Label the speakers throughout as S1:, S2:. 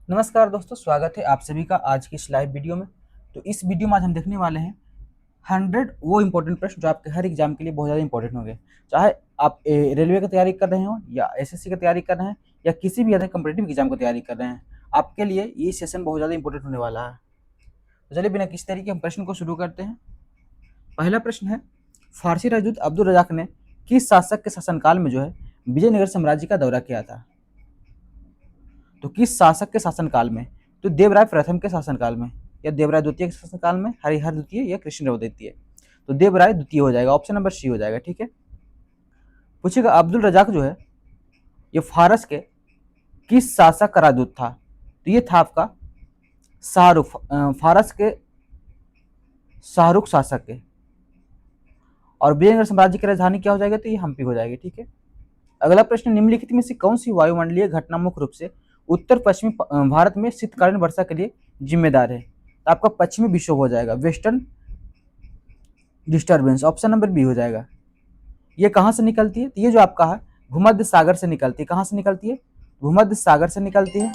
S1: नमस्कार दोस्तों, स्वागत है आप सभी का आज की इस लाइव वीडियो में। तो इस वीडियो में आज हम देखने वाले हैं 100 वो इंपॉर्टेंट प्रश्न जो आपके हर एग्जाम के लिए बहुत ज़्यादा इंपॉर्टेंट होंगे। चाहे आप रेलवे की तैयारी कर रहे हो या एसएससी की तैयारी कर रहे हैं या किसी भी अदर कम्पिटेटिव एग्जाम की तैयारी कर रहे हैं, आपके लिए ये सेशन बहुत ज़्यादा इंपॉर्टेंट होने वाला है। तो चलिए बिना किसी तरीके हम प्रश्न को शुरू करते हैं। पहला प्रश्न है, फारसी राजदूत अब्दुल रजाक ने किस शासक के शासनकाल में जो है विजयनगर साम्राज्य का दौरा किया था? तो किस शासक के शासनकाल में? तो देवराय प्रथम के शासनकाल में या देवराय द्वितीय के शासनकाल में, हरिहर द्वितीय या कृष्णदेव द्वितीय। तो देवराय द्वितीय हो जाएगा, ऑप्शन नंबर सी हो जाएगा। ठीक है, पूछेगा अब्दुल रजाक जो है ये फारस के किस शासक का राजदूत था? तो ये था आपका शाहरुख, फारस के शाहरुख शासक के। और विजयनगर साम्राज्य की राजधानी क्या हो जाएगा? तो ये हम्पी हो जाएगी। ठीक है, अगला प्रश्न, निम्नलिखित में से कौन सी वायुमंडलीय घटना मुख्य रूप से उत्तर पश्चिमी भारत में शीतकालीन वर्षा के लिए जिम्मेदार है? तो आपका पश्चिमी विक्षोभ हो जाएगा, western disturbance, option number B हो जाएगा। ये कहाँ से निकलती है? तो ये जो आपका है भूमध्य सागर से निकलती है। कहाँ से निकलती है? भूमध्य सागर से निकलती है।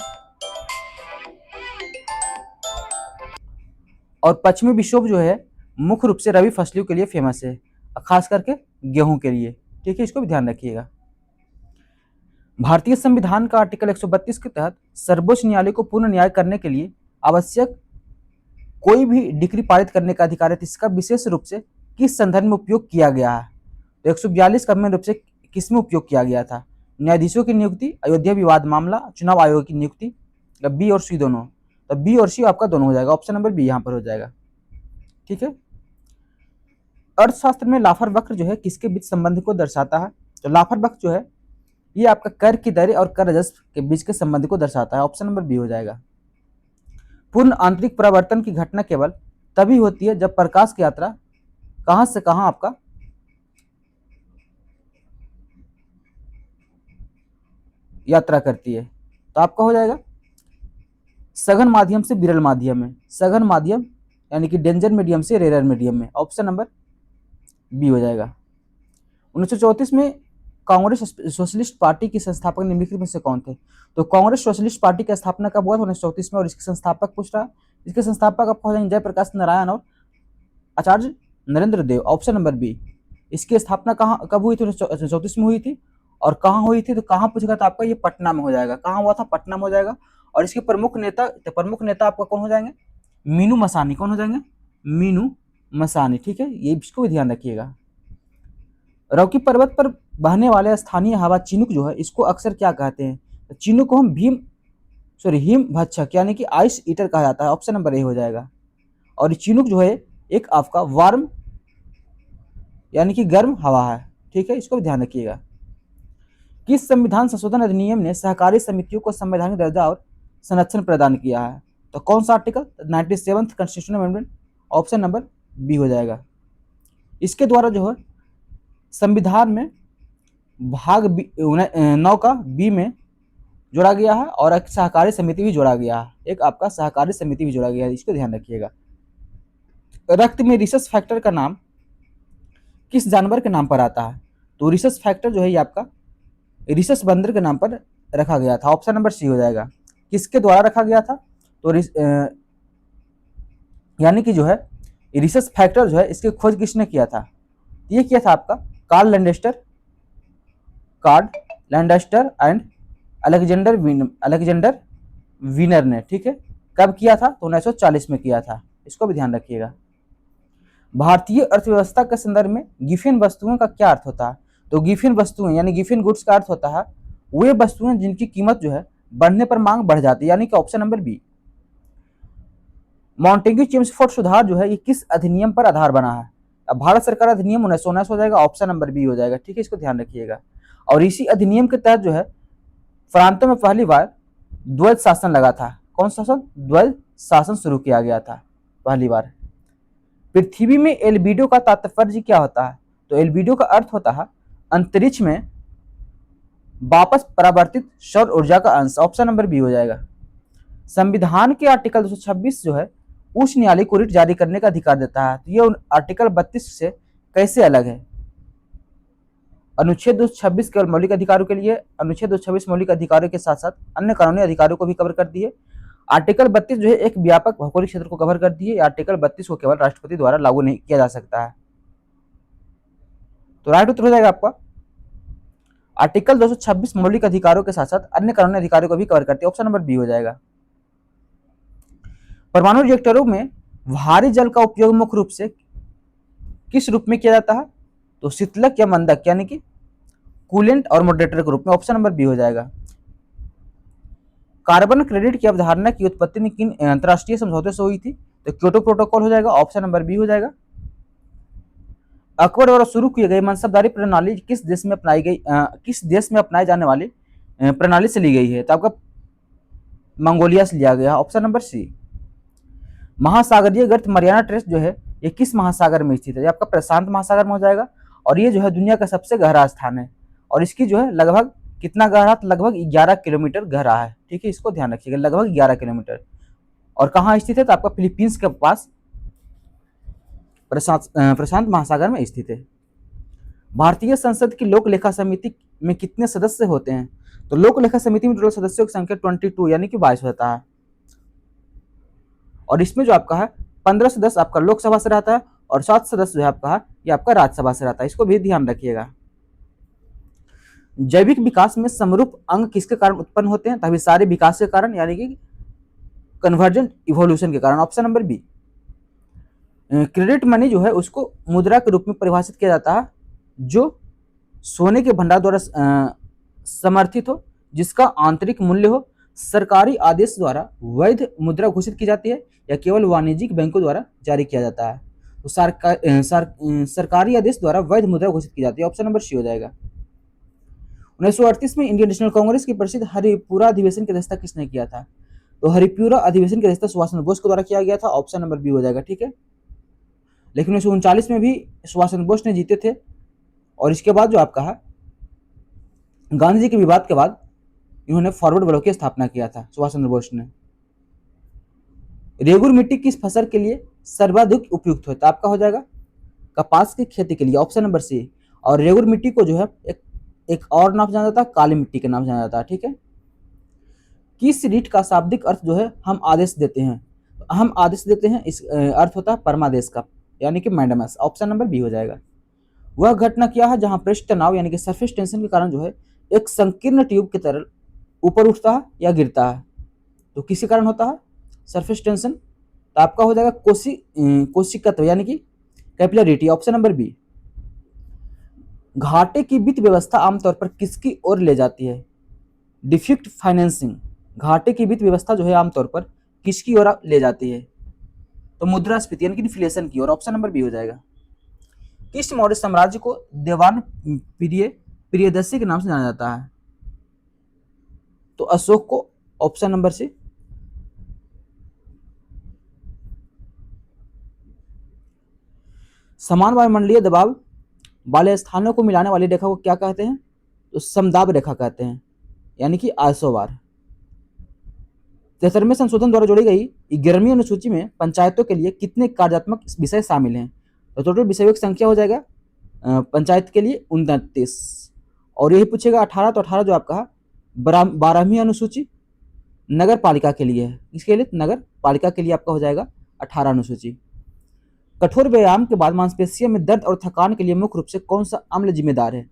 S1: और पश्चिमी विक्षोभ जो है मुख्य रूप से रबी फसलों के लिए फेमस है, खास करके गेहूं के लिए। ठीक है, इसको भी ध्यान रखिएगा। भारतीय संविधान का आर्टिकल 132 के तहत सर्वोच्च न्यायालय को पूर्ण न्याय करने के लिए आवश्यक कोई भी डिक्री पारित करने का अधिकार है। इसका विशेष रूप से किस संदर्भ में उपयोग किया गया है? तो 142 का रूप से किस में उपयोग किया गया था? न्यायाधीशों की नियुक्ति, अयोध्या विवाद मामला, चुनाव आयोग की नियुक्ति, या बी और सी दोनों? तो बी और सी आपका दोनों हो जाएगा, ऑप्शन नंबर बी यहाँ पर हो जाएगा। ठीक है, अर्थशास्त्र में लाफर वक्र जो है किसके बीच संबंध को दर्शाता है? तो लाफर वक्र जो है ये आपका कर की दर और कर राजस्व के बीच के संबंध को दर्शाता है, ऑप्शन नंबर बी हो जाएगा। पूर्ण आंतरिक परावर्तन की घटना केवल तभी होती है जब प्रकाश की यात्रा कहां से कहां आपका यात्रा करती है। तो आपका हो जाएगा सघन माध्यम से विरल माध्यम में, सघन माध्यम यानी कि डेंजर मीडियम से रेयर मीडियम में, ऑप्शन नंबर बी हो जाएगा। 1934 में कांग्रेस सोशलिस्ट पार्टी की संस्थापक निम्नलिखित में से कौन थे? तो कांग्रेस सोशलिस्ट पार्टी की स्थापना कब हुआ था? 1934 में। और इसके संस्थापक पूछ रहा है, इसके संस्थापक आपको हो जाएंगे जयप्रकाश नारायण और आचार्य नरेंद्र देव, ऑप्शन नंबर बी। इसकी स्थापना कहाँ कब हुई थी? 1934 में हुई थी। और कहाँ हुई थी? तो कहाँ पूछेगा तो आपका ये पटना में हो जाएगा। कहाँ हुआ था? पटना में हो जाएगा। और इसके प्रमुख नेता आपका कौन हो जाएंगे? मीनू मसानी। कौन हो जाएंगे? मीनू मसानी। ठीक है, ये इसको भी ध्यान रखिएगा। रॉकी पर्वत पर बहने वाले स्थानीय हवा चिनुक जो है इसको अक्सर क्या कहते हैं? तो चिनुक को हम हिम भक्षक यानी कि आइस ईटर कहा जाता है, ऑप्शन नंबर ए हो जाएगा। और चिनुक जो है एक आपका वार्म यानी कि गर्म हवा है। ठीक है, इसको भी ध्यान रखिएगा। किस संविधान संशोधन अधिनियम ने सहकारी समितियों को संवैधानिक दर्जा और संरक्षण प्रदान किया है? तो कौन सा article? 97th constitutional amendment, option number B हो जाएगा। इसके द्वारा जो है संविधान में भाग 9 का बी में जोड़ा गया है और एक सहकारी समिति भी जोड़ा गया है, एक आपका सहकारी समिति भी जोड़ा गया है, इसको ध्यान रखिएगा। रक्त में रिसस फैक्टर का नाम किस जानवर के नाम पर आता है? तो रिसस फैक्टर जो है ये आपका रिसस बंदर के नाम पर रखा गया था, ऑप्शन नंबर सी हो जाएगा। किसके द्वारा रखा गया था? तो यानी कि जो है रिसस फैक्टर जो है इसकी खोज किसने किया था? ये किया था आपका कार्ल लैंडस्टर एंड अलेक्जेंडर वीनर ने। ठीक है, कब किया था? तो 1940 में किया था, इसको भी ध्यान रखिएगा। भारतीय अर्थव्यवस्था के संदर्भ में गिफिन वस्तुओं का क्या अर्थ होता है? तो गिफिन वस्तुएं यानी गिफिन गुड्स का अर्थ होता है वे वस्तुएं जिनकी कीमत जो है बढ़ने पर मांग बढ़ जाती है, यानी कि option number B. Montagu Chelmsford सुधार जो है ये किस अधिनियम पर आधार बना है? अब भारत सरकार अधिनियम 1919 हो जाएगा, ऑप्शन नंबर बी हो जाएगा। ठीक है, इसको ध्यान रखिएगा। और इसी अधिनियम के तहत जो है प्रांतों में पहली बार द्वैध शासन लगा था। कौन सा शासन? द्वैध शासन शुरू किया गया था पहली बार। पृथ्वी में एल्बिडो का तात्पर्य क्या होता है? तो एल्बिडो का अर्थ होता है अंतरिक्ष में वापस परावर्तित सौर ऊर्जा का अंश, ऑप्शन नंबर बी हो जाएगा। संविधान के आर्टिकल 226 जो है उच्च न्यायालय को रिट जारी करने का अधिकार देता है, तो ये आर्टिकल 32 से कैसे अलग है? अनुच्छेद 226 केवल मौलिक अधिकारों के लिए, अनुच्छेद 226 मौलिक अधिकारों के साथ साथ अन्य कानूनी अधिकारों को भी कवर करती है। आर्टिकल 32 जो है एक व्यापक भौगोलिक क्षेत्र को कवर करती है। आर्टिकल 32 को केवल राष्ट्रपति द्वारा लागू नहीं किया जा सकता है। तो राइट उत्तर हो जाएगा आपका आर्टिकल 226 मौलिक अधिकारों के साथ साथ अन्य कानूनी अधिकारों को भी कवर करती है। ऑप्शन नंबर बी हो जाएगा। परमाणु रिएक्टरों में भारी जल का उपयोग मुख्य रूप से किस रूप में किया जाता है? तो शीतलक या मंदक यानी कि कूलेंट और मॉडरेटर के रूप में। ऑप्शन नंबर बी हो जाएगा। कार्बन क्रेडिट की अवधारणा की उत्पत्ति ने किन अंतरराष्ट्रीय समझौते से हुई थी? तो क्योटो प्रोटोकॉल हो जाएगा। ऑप्शन नंबर बी हो जाएगा। अकबर द्वारा शुरू की गई मनसबदारी प्रणाली किस देश में अपनाई जाने वाली प्रणाली से ली गई है? तो आपका मंगोलिया से लिया गया। ऑप्शन नंबर सी। महासागरीय गर्त मरियाना ट्रेंच जो है ये किस महासागर में स्थित है? ये आपका प्रशांत महासागर में हो जाएगा और ये जो है दुनिया का सबसे गहरा स्थान है और इसकी जो है लगभग कितना गहरा? तो लगभग 11 किलोमीटर गहरा है। ठीक है, इसको ध्यान रखिएगा, लगभग 11 किलोमीटर। और कहाँ स्थित है? तो आपका फिलीपींस के पास प्रशांत महासागर में स्थित है। भारतीय संसद की लोक लेखा समिति में कितने सदस्य होते हैं? तो लोक लेखा समिति में टोटल सदस्यों की संख्या 22 यानी कि 22 होता है और इसमें जो आपका है 15 सदस्य आपका लोकसभा से रहता है और 7 सदस्य जो है आपका है ये आपका राज्यसभा से रहता है। इसको भी ध्यान रखिएगा। जैविक विकास में समरूप अंग किसके कारण उत्पन्न होते हैं? तभी सारे विकास के कारण यानी कि कन्वर्जेंट इवोल्यूशन के कारण। Option number B. Credit money जो है उसको मुद्रा के रूप में परिभाषित किया जाता है जो सोने के भंडार द्वारा समर्थित हो, जिसका आंतरिक मूल्य हो, सरकारी आदेश द्वारा वैध मुद्रा घोषित की जाती है या केवल वाणिज्यिक बैंकों द्वारा जारी किया जाता है? तो सरकारी आदेश द्वारा वैध मुद्रा घोषित की जाती है। ऑप्शन नंबर सी हो जाएगा। 1938 में इंडियन नेशनल कांग्रेस की प्रसिद्ध हरिपुरा अधिवेशन की अध्यक्षता किसने किया था? तो हरिपुरा अधिवेशन की अध्यक्षता सुभाष चंद्र बोस के द्वारा किया गया था। ऑप्शन नंबर बी हो जाएगा। ठीक है, लेकिन 1939 में भी सुभाष चंद्र बोस ने जीते थे और इसके बाद जो आपका है गांधी जी के विवाद के बाद इन्होंने फॉरवर्ड ब्लॉक की स्थापना किया था सुभाष चंद्र बोस ने। रेगुर मिट्टी किस फसल के लिए सर्वाधिक उपयुक्त होता है? आपका हो जाएगा कपास की खेती के लिए। Option number C. और रेगुर मिट्टी को जो है एक और नाम जाना जाता है, काली मिट्टी के नाम जाना जाता है। ठीक है, किस रीट का शाब्दिक अर्थ जो है हम आदेश देते हैं? तो हम आदेश देते हैं इस अर्थ होता है परमादेश का यानी कि मैंडेमस। ऑप्शन नंबर बी हो जाएगा। वह घटना क्या है जहां पृष्ठ तनाव यानी कि सरफेस टेंशन के कारण जो है एक संकीर्ण ट्यूब की तरह ऊपर उठता है या गिरता है? तो किसी कारण होता है सरफेस टेंशन। तो आपका हो जाएगा कोशिकत्व यानी कि कैपिलरिटी। Option number B. घाटे की वित्त व्यवस्था आमतौर पर किसकी ओर ले जाती है? Deficit financing. घाटे की वित्त व्यवस्था जो है आमतौर पर किसकी ओर ले जाती है? तो मुद्रास्फीति यानी कि इन्फ्लेशन की ओर। ऑप्शन नंबर बी हो जाएगा। किस मौर्य साम्राज्य को देवान प्रियदर्शी के नाम से जाना जाता है? तो अशोक को। Option number C. समान वायुमंडलीय दबाव वाले स्थानों को मिलाने वाली रेखा को क्या कहते हैं? तो समदाब रेखा कहते हैं यानी कि आयसोबार। 73वें संशोधन द्वारा जोड़ी गई 11वीं अनुसूची में पंचायतों के लिए कितने कार्यात्मक विषय शामिल हैं? तो टोटल विषयों की संख्या हो जाएगा पंचायत के लिए 29 और यही पूछेगा 18। तो 18 जो आपका 12वीं अनुसूची नगर पालिका के लिए है। इसके लिए नगर पालिका के लिए आपका हो जाएगा 18 अनुसूची। कठोर व्यायाम के बाद मांसपेशियों में दर्द और थकान के लिए मुख्य रूप से कौन सा अम्ल जिम्मेदार है?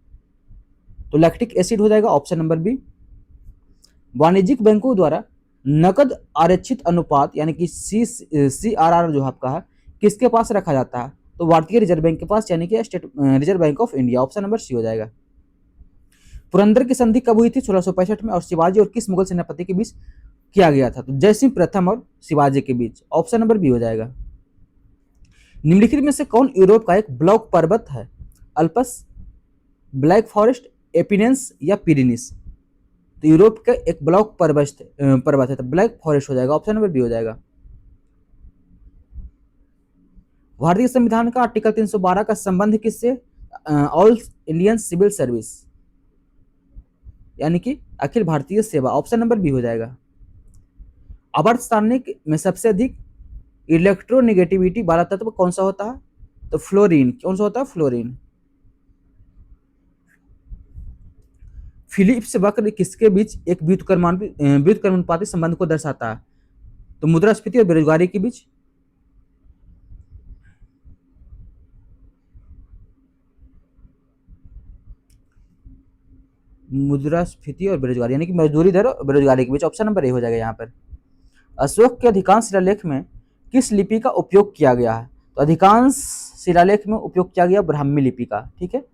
S1: तो लैक्टिक एसिड हो जाएगा। Option number B. वाणिज्यिक बैंकों द्वारा नकद आरक्षित अनुपात यानी कि CRR जो आपका है किसके पास रखा जाता है? तो भारतीय रिजर्व बैंक के पास यानी कि State Reserve Bank of India. Option number C हो जाएगा। पुरंदर की संधि कब हुई थी? 1665 में और शिवाजी और किस मुगल सेनापति के बीच किया गया था? तो जयसिंह प्रथम और शिवाजी के बीच। ऑप्शन नंबर बी हो जाएगा। निम्नलिखित में से कौन यूरोप का एक ब्लॉक पर्वत है? अल्पस, ब्लैक फॉरेस्ट, एपिनेंस या पिरेनीस? तो यूरोप का एक ब्लॉक पर्वत है तो ब्लैक फॉरेस्ट हो जाएगा। ऑप्शन नंबर बी हो जाएगा। भारतीय संविधान का आर्टिकल 312 का संबंध किससे? ऑल इंडियन सिविल सर्विस यानी कि अखिल भारतीय सेवा। ऑप्शन नंबर बी हो जाएगा। आवर्त सारणी में सबसे अधिक इलेक्ट्रोनेगेटिविटी वाला तत्व कौन सा होता है? तो फ्लोरीन। कौन सा होता है? फ्लोरीन। फिलिप्स वक्र किसके बीच एक व्युत्क्रमानुपाती संबंध को दर्शाता है? तो मुद्रास्फीति और बेरोजगारी के बीच, मुद्रास्फीति और बेरोजगारी यानी कि मजदूरी दर और बेरोजगारी के बीच, ऑप्शन नंबर ए हो जाएगा यहाँ पर। अशोक के अधिकांश शिलालेख में किस लिपि का उपयोग किया गया है? तो अधिकांश शिलालेख में उपयोग किया गया ब्राह्मी लिपि का, ठीक है।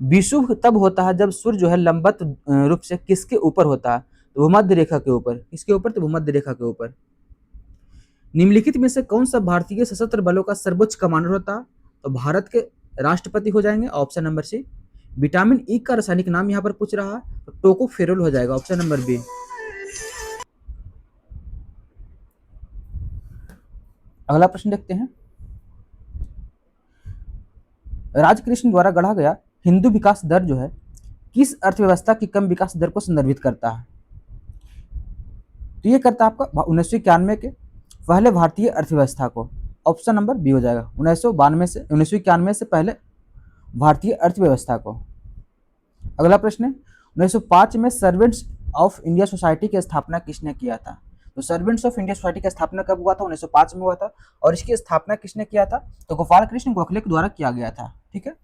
S1: विषुव तब होता है जब सूर्य जो है लंबवत रूप से किसके ऊपर होता है? तो भूमध्य रेखा के ऊपर। किसके ऊपर? तो भूमध्य रेखा के ऊपर। निम्नलिखित में से कौन सा भारतीय सशस्त्र बलों का सर्वोच्च कमांडर होता है? तो भारत के राष्ट्रपति हो जाएंगे, option number C. Vitamin E का रासायनिक नाम यहाँ पर पूछ रहा है, तो टोकोफेरोल हो जाएगा, ऑप्शन नंबर बी। अगला प्रश्न देखते हैं। राजकृष्ण द्वारा गढ़ा गया हिंदू विकास दर जो है किस अर्थव्यवस्था की कम विकास दर को संदर्भित करता है? तो ये करता है आपका 1991 के पहले भारतीय अर्थव्यवस्था को, ऑप्शन नंबर बी हो जाएगा। 1991 से पहले भारतीय अर्थव्यवस्था को। अगला प्रश्न है, 1905 में सर्वेंट्स ऑफ इंडिया सोसाइटी की स्थापना किसने किया था? तो सर्वेंट्स ऑफ इंडिया सोसाइटी का स्थापना कब हुआ था? 1905 में हुआ था। और इसकी स्थापना किसने किया था? तो गोपाल कृष्ण गोखले के द्वारा किया गया था, ठीक है।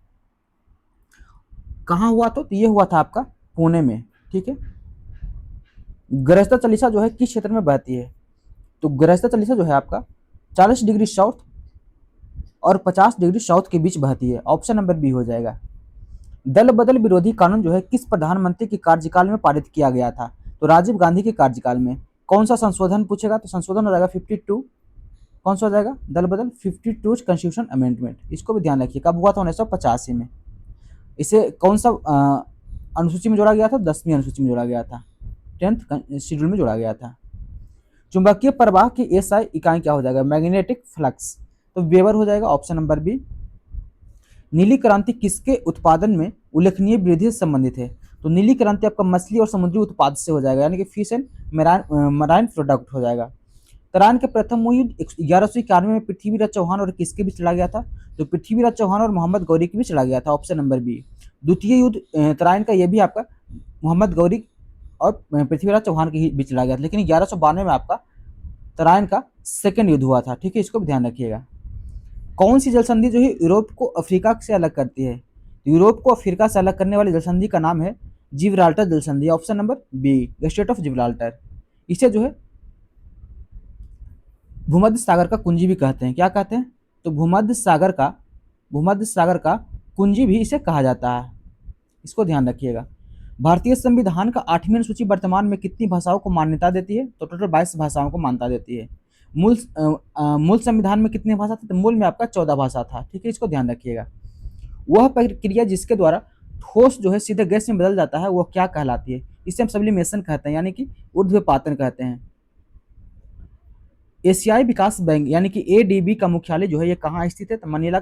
S1: कहाँ हुआ? तो ये हुआ था आपका पुणे में, ठीक है। गरजता चालीसा जो है किस क्षेत्र में बहती है? तो गरजता चालीसा जो है आपका 40 डिग्री साउथ और 50 डिग्री साउथ के बीच बहती है, ऑप्शन नंबर बी हो जाएगा। दल बदल विरोधी कानून जो है किस प्रधानमंत्री के कार्यकाल में पारित किया गया था? तो राजीव गांधी के कार्यकाल में। कौन सा संशोधन पूछेगा? तो संशोधन हो जाएगा 52। कौन सा हो जाएगा? दल बदल 52 कॉन्स्टिट्यूशन अमेंडमेंट। इसको भी ध्यान रखिए, कब हुआ था? 1985 में। इसे कौन सा अनुसूची में जोड़ा गया था? 10वीं अनुसूची में जोड़ा गया था, 10th शेड्यूल में जोड़ा गया था। चुंबकीय प्रवाह की एसआई इकाई क्या हो जाएगा? मैग्नेटिक फ्लक्स, तो वेबर हो जाएगा, ऑप्शन नंबर बी। नीली क्रांति किसके उत्पादन में उल्लेखनीय वृद्धि से संबंधित है? तो नीली क्रांति आपका मछली और समुद्री उत्पाद से हो जाएगा, यानी कि फिश एंड मराइन प्रोडक्ट हो जाएगा। तराइन के प्रथम युद्ध 1191 में पृथ्वीराज चौहान और किसके बीच लड़ा गया था? तो पृथ्वीराज चौहान और मोहम्मद गौरी के बीच लड़ा गया था, ऑप्शन नंबर बी। द्वितीय युद्ध तराइन का यह भी आपका मोहम्मद गौरी और पृथ्वीराज चौहान के बीच लड़ा गया था, लेकिन 1192 में आपका तराइन का सेकेंड युद्ध हुआ था, ठीक है। इसको भी ध्यान रखिएगा। कौन सी जल संधि जो है यूरोप को अफ्रीका से अलग करती है? यूरोप को अफ्रीका से अलग करने वाली जल संधि का नाम है जिब्राल्टर जल संधि, option number B, the state of Gibraltar. इसे जो है भूमध्य सागर का कुंजी भी कहते हैं। क्या कहते हैं? तो भूमध्य सागर का कुंजी भी इसे कहा जाता है, इसको ध्यान रखिएगा। भारतीय संविधान का 8वीं अनुसूची वर्तमान में कितनी भाषाओं को मान्यता देती है? तो टोटल 22 भाषाओं को मान्यता देती है। मूल संविधान में कितने भाषा थे? तो मूल में आपका 14 भाषा था, ठीक है। इसको ध्यान रखिएगा। वह प्रक्रिया जिसके द्वारा ठोस जो है सीधे गैस में बदल जाता है वो क्या कहलाती है? इसे हम सब्लिमेशन कहते हैं, यानी कि ऊर्ध्वपातन कहते हैं। एशियाई विकास बैंक यानी कि एडीबी का मुख्यालय जो है ये कहाँ स्थित है? तो मनीला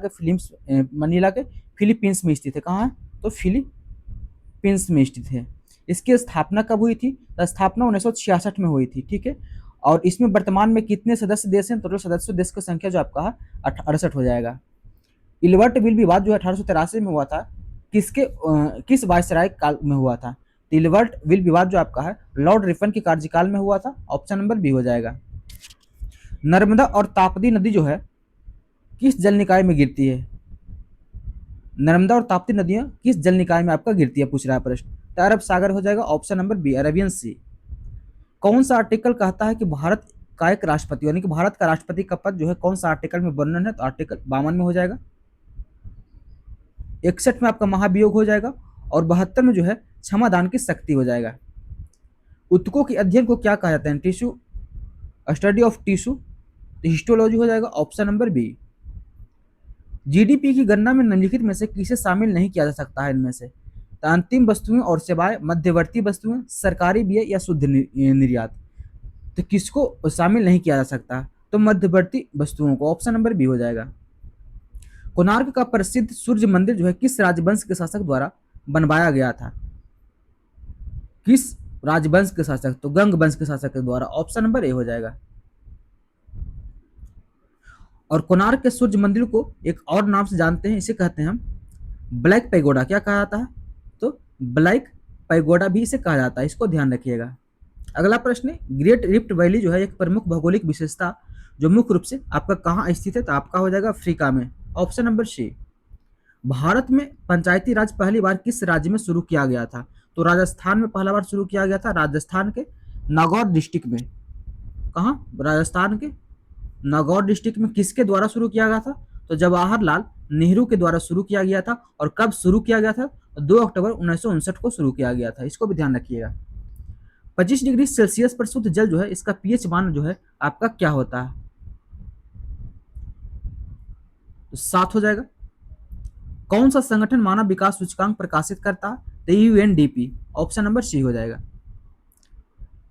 S1: के फिलीपींस में स्थित है। कहाँ है? तो फिलीपींस में स्थित है। इसकी स्थापना कब हुई थी? तो स्थापना 1966 में हुई थी, ठीक है। और इसमें वर्तमान में कितने सदस्य देश हैं? टोटल सदस्य देश की संख्या जो आपका है 68 हो जाएगा। इल्बर्ट विल विवाद जो 1883 में हुआ था किस वायसराय काल में हुआ था? इल्बर्ट विल विवाद जो आपका है लॉर्ड रिपन के कार्यकाल में हुआ था, ऑप्शन नंबर बी हो जाएगा। नर्मदा और ताप्ती नदी जो है किस जल निकाय में गिरती है? नर्मदा और ताप्ती नदियां किस जल निकाय में आपका गिरती है पूछ रहा है प्रश्न? तो अरब सागर हो जाएगा, ऑप्शन नंबर बी, अरेबियन सी। कौन सा आर्टिकल कहता है कि भारत का एक राष्ट्रपति यानी कि भारत का राष्ट्रपति का पद जो है कौन सा आर्टिकल में वर्णन है? तो आर्टिकल 52 में हो जाएगा। 61 में आपका महाभियोग हो जाएगा और 72 में जो है क्षमादान की शक्ति हो जाएगा। उत्तकों के अध्ययन को क्या कहा जाता है? Tissue, study of tissue, histology हो जाएगा, ऑप्शन नंबर बी। जीडीपी की गणना में निम्नलिखित में से किसे शामिल नहीं किया जा सकता है? इनमें से तो अंतिम वस्तुएं और सेवाएं, मध्यवर्ती वस्तुएं, सरकारी व्यय या शुद्ध निर्यात। तो किसको शामिल नहीं किया जा सकता? तो मध्यवर्ती वस्तुओं को, ऑप्शन नंबर बी हो जाएगा। कोणार्क का प्रसिद्ध सूर्य मंदिर जो है किस राजवंश के शासक द्वारा बनवाया गया था? किस राजवंश के शासक? तो गंग वंश के शासक के द्वारा, ऑप्शन नंबर ए हो जाएगा। और कोणार्क के सूर्य मंदिर को एक और नाम से जानते हैं, इसे कहते हैं हम ब्लैक पैगोडा। क्या कहा जाता है? तो ब्लैक पैगोडा भी इसे कहा जाता है, इसको ध्यान रखिएगा। अगला प्रश्न है, ग्रेट रिफ्ट वैली जो है एक प्रमुख भौगोलिक विशेषता जो मुख्य रूप से आपका कहाँ स्थित है, तो आपका हो जाएगा अफ्रीका में। ऑप्शन नंबर सी। भारत में पंचायती राज पहली बार किस राज्य में शुरू किया गया था, तो राजस्थान में पहला बार शुरू किया गया था, राजस्थान के नागौर डिस्ट्रिक्ट में। कहाँ? राजस्थान के नागौर डिस्ट्रिक्ट में। किसके द्वारा शुरू किया गया था, तो जवाहरलाल नेहरू के द्वारा शुरू किया गया था। और कब शुरू किया गया था, 2 अक्टूबर 1959 को शुरू किया गया था। इसको भी ध्यान रखिएगा। 25 डिग्री सेल्सियस पर शुद्ध जल जो है इसका पीएच मान जो है आपका क्या होता है, तो 7 हो जाएगा। कौन सा संगठन मानव विकास सूचकांक प्रकाशित करता है, तो यूएनडीपी। ऑप्शन नंबर सी हो जाएगा।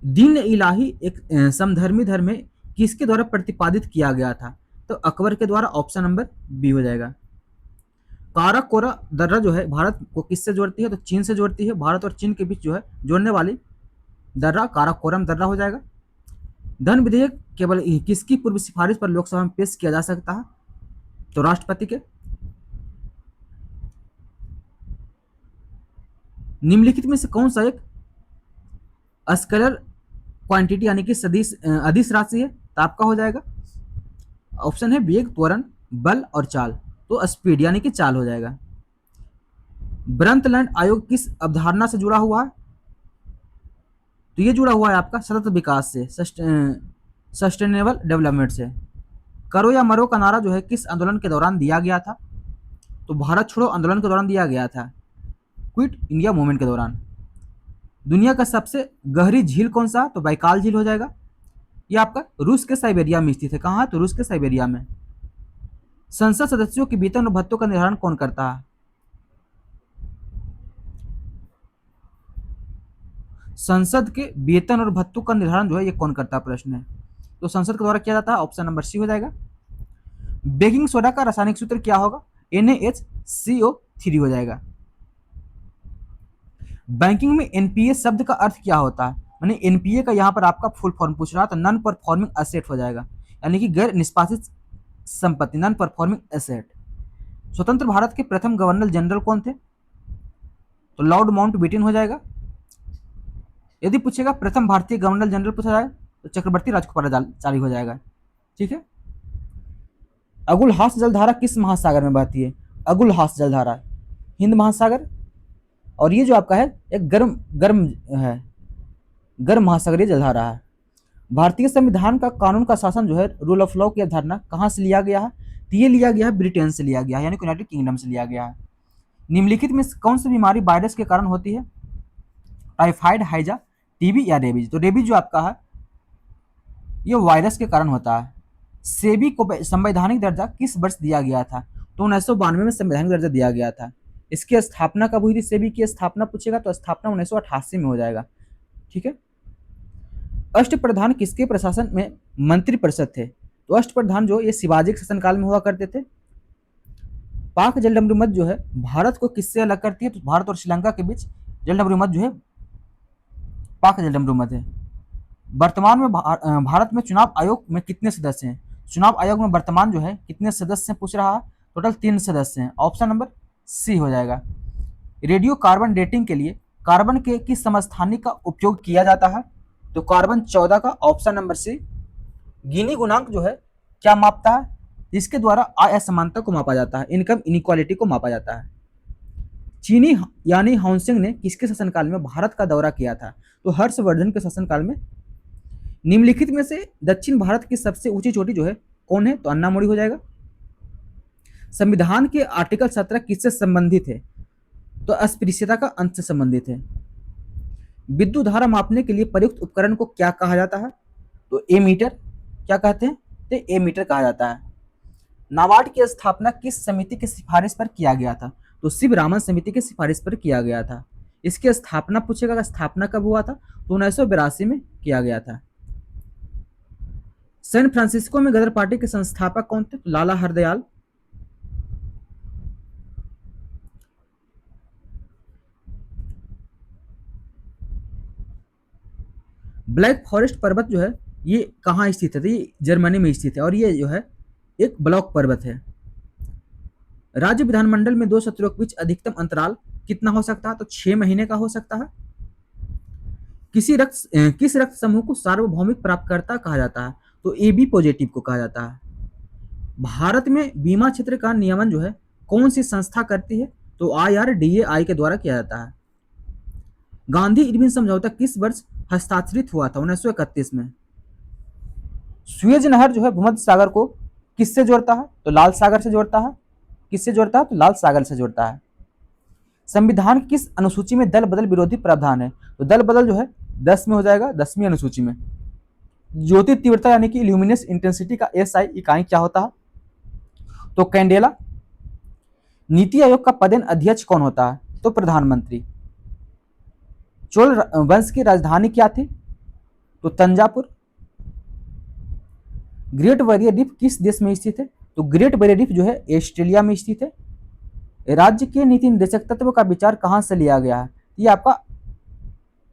S1: दीन इलाही एक समधर्मी धर्म में किसके द्वारा प्रतिपादित किया गया था, तो अकबर के द्वारा। ऑप्शन नंबर बी हो जाएगा। काराकोरा दर्रा जो है भारत को किससे जोड़ती है, तो चीन से जोड़ती है। भारत और चीन के बीच जो है जोड़ने वाली दर्रा काराकोरम दर्रा हो जाएगा। धन विधेयक केवल किसकी पूर्व सिफारिश पर लोकसभा में पेश किया जा सकता है, तो राष्ट्रपति के। निम्नलिखित में से कौन सा एक स्केलर क्वांटिटी यानी कि सदिश अदिश राशि है, तो आपका हो जाएगा ऑप्शन है वेग, त्वरण, बल और चाल, तो स्पीड यानी कि चाल हो जाएगा। ब्रंटलैंड आयोग किस अवधारणा से जुड़ा हुआ है, तो ये जुड़ा हुआ है आपका सतत विकास से, सस्टेनेबल डेवलपमेंट से। करो या मरो का नारा जो है किस आंदोलन के दौरान दिया गया था, तो भारत छोड़ो आंदोलन के दौरान दिया गया था, क्विट इंडिया मूवमेंट के दौरान। दुनिया का सबसे गहरी झील कौन सा, तो बैकाल झील हो जाएगा। ये आपका रूस के साइबेरिया में स्थित है। कहाँ है, तो रूस के साइबेरिया में। संसद सदस्यों के वेतन और भत्तों का निर्धारण कौन करता है, संसद के वेतन और भत्तों का निर्धारण जो है ये कौन करता है, प्रश्न है। तो संसद के द्वारा किया जाता है। ऑप्शन नंबर सी हो जाएगा। बेकिंग सोडा का रासायनिक सूत्र क्या होगा, NaHCO3 हो जाएगा। बैंकिंग में एनपीए शब्द का अर्थ क्या होता है, यानी एनपीए का यहाँ पर आपका फुल फॉर्म पूछ रहा है, तो नॉन परफॉर्मिंग एसेट हो जाएगा, यानी कि गैर निष्पादित संपत्ति, नॉन परफॉर्मिंग एसेट। स्वतंत्र भारत के प्रथम गवर्नर जनरल कौन थे, तो लॉर्ड माउंटबेटन हो जाएगा। यदि पूछेगा प्रथम भारतीय गवर्नर जनरल पूछा जाए तो चक्रवर्ती राजगोपालाचारी हो जाएगा। ठीक है। अगुलहास जलधारा किस महासागर में बहती है, अगुलहास जलधारा हिंद महासागर। और ये जो आपका है एक गर्म गर्म है, गर्म महासागरीय जलधारा है। भारतीय संविधान का कानून का शासन जो है रूल ऑफ लॉ की अवधारणा कहाँ से लिया गया है, तो ये लिया गया है ब्रिटेन से लिया गया है, यानी यूनाइटेड किंगडम से लिया गया है। निम्नलिखित में कौन सी बीमारी वायरस के कारण होती है, टाइफाइड, हैजा, टीबी या रेबीज। तो रेबीज जो आपका है ये वायरस के कारण होता है। सेबी को संवैधानिक दर्जा किस वर्ष दिया गया था, तो 1992 में संवैधानिक दर्जा दिया गया था। इसकी स्थापना कब हुई थी, सेबी की स्थापना पूछेगा तो स्थापना 1988 में हो जाएगा। ठीक है। अष्टप्रधान किसके प्रशासन में मंत्री परिषद थे, तो अष्टप्रधान जो ये शिवाजी के शासनकाल में हुआ करते थे। पाक जलडमरू मध्य जो है भारत को किससे अलग करती है, तो भारत और श्रीलंका के बीच जलडमरू मध्य जो है पाक जलडमरू मध्य है। वर्तमान में भारत में चुनाव आयोग में कितने सदस्य हैं, चुनाव आयोग में वर्तमान जो है कितने सदस्य हैं पूछ रहा है, टोटल 3 सदस्य हैं। ऑप्शन नंबर सी हो जाएगा। रेडियो कार्बन डेटिंग के लिए कार्बन के किस समस्थानिक का उपयोग किया जाता है, तो कार्बन 14 का। ऑप्शन नंबर सी। गिनी गुणांक जो है क्या मापता है, इसके द्वारा आय असमानता को मापा जाता है, इनकम इनइक्वालिटी को मापा जाता है। चीनी यानी हाउसिंग ने किसके शासनकाल में भारत का दौरा किया था, तो हर्षवर्धन के शासनकाल में। निम्नलिखित में से दक्षिण भारत की सबसे ऊंची चोटी जो है कौन है, तो अन्नामुड़ी हो जाएगा। संविधान के आर्टिकल 17 किससे संबंधित है, तो अस्पृश्यता का अंत से संबंधित है। विद्युत धारा मापने के लिए प्रयुक्त उपकरण को क्या कहा जाता है, तो एमीटर। क्या कहते हैं, तो एमीटर कहा जाता है। नाबार्ड की स्थापना किस समिति की सिफारिश पर किया गया था, तो शिवरामन समिति की सिफारिश पर किया गया था। इसकी स्थापना पूछेगा, स्थापना कब हुआ था, तो 1982 में किया गया था। सैन फ्रांसिस्को में गदर पार्टी के संस्थापक कौन थे, तो लाला हरदयाल। ब्लैक फॉरेस्ट पर्वत जो है ये कहाँ स्थित है, तो ये जर्मनी में स्थित है और ये जो है एक ब्लॉक पर्वत है। राज्य विधानमंडल में 2 सत्रों के बीच अधिकतम अंतराल कितना हो सकता है, तो 6 महीने का हो सकता है। किस रक्त समूह को सार्वभौमिक प्राप्तकर्ता कहा जाता है? तो ए बी पॉजिटिव को कहा जाता है। भारत में बीमा क्षेत्र का नियमन जो है कौन सी संस्था करती है? तो IRDAI के द्वारा किया जाता है। गांधी इरविन समझौता किस वर्ष हस्ताक्षरित हुआ था? 1931 में। सुएज नहर जो है भूमध्य सागर को किससे जोड़ता है? तो लाल सागर से जोड़ता है। किससे जोड़ता है? तो लाल सागर से जोड़ता है। संविधान की किस अनुसूची में दल बदल विरोधी प्रावधान है? तो दल बदल जो है 10 में हो जाएगा, 10वीं अनुसूची में। ज्योति तीव्रता यानी कि ल्यूमिनस इंटेंसिटी का SI इकाई क्या होता है? तो कैंडेला। नीति आयोग का पदेन अध्यक्ष कौन होता है? तो प्रधानमंत्री। चोल वंश की राजधानी क्या थी? तो तंजापुर। ग्रेट बैरियर रीफ किस देश में स्थित है? तो ग्रेट बैरियर रीफ जो है ऑस्ट्रेलिया में स्थित है। राज्य के नीति निर्देशक तत्व का विचार कहां से लिया गया है? ये आपका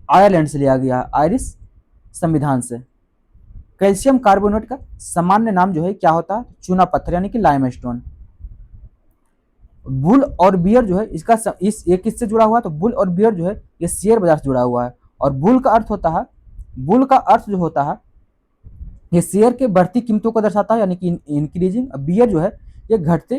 S1: आयरलैंड से लिया गया है, आयरिश संविधान से। कैल्शियम कार्बोनेट का सामान्य नाम जो है क्या होता है? चूना पत्थर यानी कि लाइमस्टोन। बुल और बियर जो है इसका ये किससे जुड़ा हुआ है? तो बुल और बियर जो है ये शेयर बाजार से जुड़ा हुआ है। और बुल का अर्थ होता है, बुल का अर्थ जो होता है ये शेयर के बढ़ती कीमतों को दर्शाता है यानी कि इंक्रीजिंग। बियर जो है ये घटते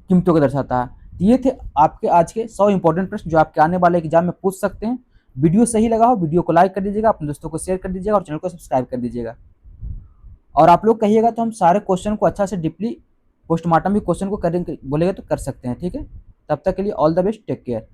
S1: कीमतों को दर्शाता है। ये थे आपके आज के 100 इंपॉर्टेंट प्रश्न जो आपके आने वाले एग्जाम में पूछ सकते हैं। वीडियो सही लगा हो वीडियो को लाइक कर दीजिएगा, अपने दोस्तों को शेयर कर दीजिएगा और चैनल को सब्सक्राइब कर दीजिएगा। और आप लोग कहिएगा तो हम सारे क्वेश्चन को अच्छा से डीपली पोस्टमार्टम भी क्वेश्चन को करेंगे, बोलेगा तो कर सकते हैं। ठीक है, तब तक के लिए all the best, take care.